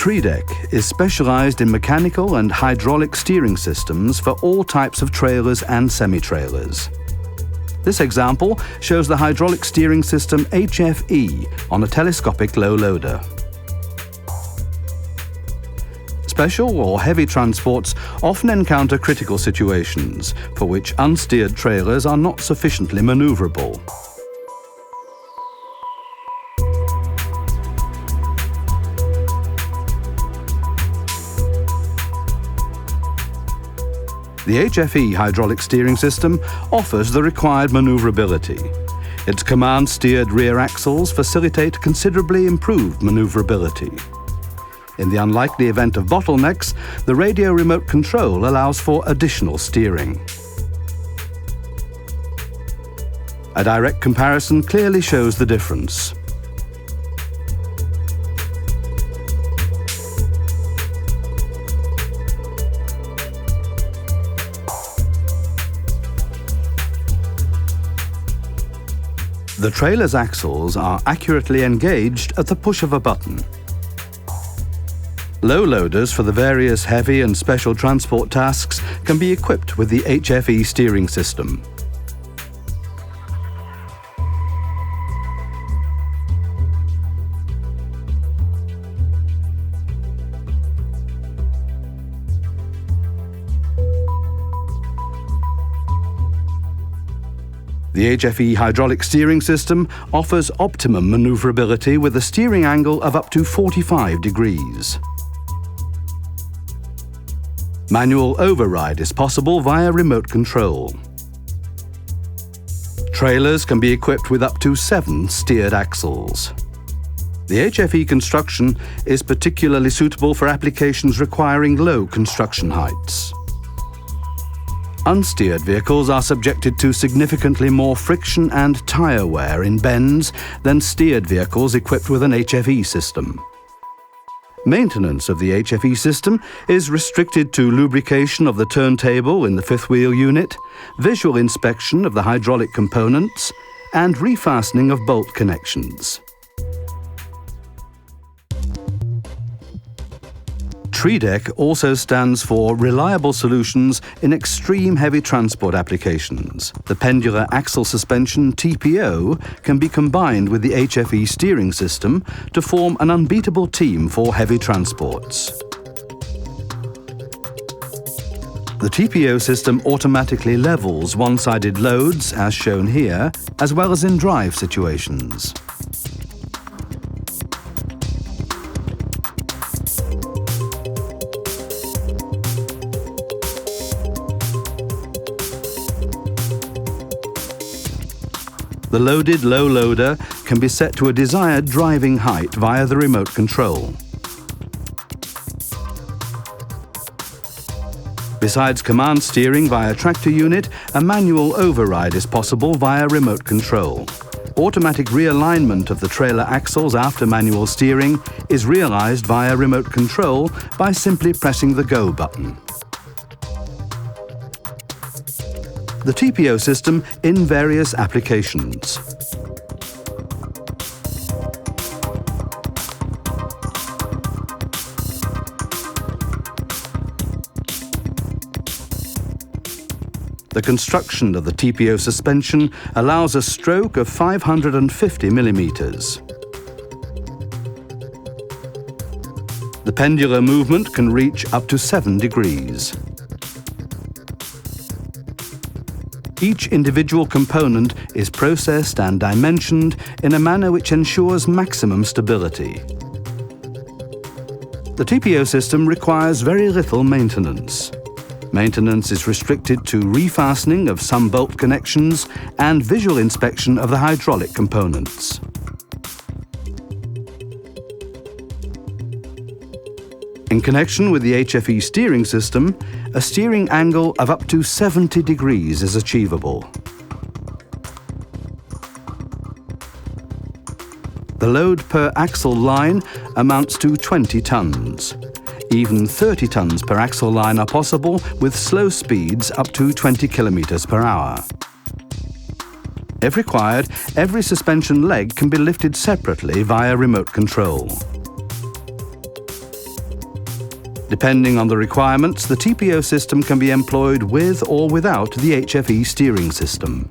TRIDEC is specialized in mechanical and hydraulic steering systems for all types of trailers and semi-trailers. This example shows the hydraulic steering system HF-E on a telescopic low loader. Special or heavy transports often encounter critical situations for which unsteered trailers are not sufficiently maneuverable. The HF-E hydraulic steering system offers the required maneuverability. Its command-steered rear axles facilitate considerably improved maneuverability. In the unlikely event of bottlenecks, the radio remote control allows for additional steering. A direct comparison clearly shows the difference. The trailer's axles are accurately engaged at the push of a button. Low loaders for the various heavy and special transport tasks can be equipped with the HF-E steering system. The HF-E hydraulic steering system offers optimum maneuverability with a steering angle of up to 45 degrees. Manual override is possible via remote control. Trailers can be equipped with up to 7 steered axles. The HF-E construction is particularly suitable for applications requiring low construction heights. Unsteered vehicles are subjected to significantly more friction and tyre wear in bends than steered vehicles equipped with an HF-E system. Maintenance of the HF-E system is restricted to lubrication of the turntable in the fifth wheel unit, visual inspection of the hydraulic components, and refastening of bolt connections. TRIDEC also stands for Reliable Solutions in Extreme Heavy Transport Applications. The pendular axle suspension TPO can be combined with the HF-E steering system to form an unbeatable team for heavy transports. The TPO system automatically levels one-sided loads, as shown here, as well as in drive situations. The loaded low loader can be set to a desired driving height via the remote control. Besides command steering via tractor unit, a manual override is possible via remote control. Automatic realignment of the trailer axles after manual steering is realized via remote control by simply pressing the Go button. The TPO system in various applications. The construction of the TPO suspension allows a stroke of 550 millimeters. The pendular movement can reach up to 7 degrees. Each individual component is processed and dimensioned in a manner which ensures maximum stability. The TPO system requires very little maintenance. Maintenance is restricted to refastening of some bolt connections and visual inspection of the hydraulic components. In connection with the HF-E steering system, a steering angle of up to 70 degrees is achievable. The load per axle line amounts to 20 tons. Even 30 tons per axle line are possible with slow speeds up to 20 kilometers per hour. If required, every suspension leg can be lifted separately via remote control. Depending on the requirements, the TPO system can be employed with or without the HF-E steering system.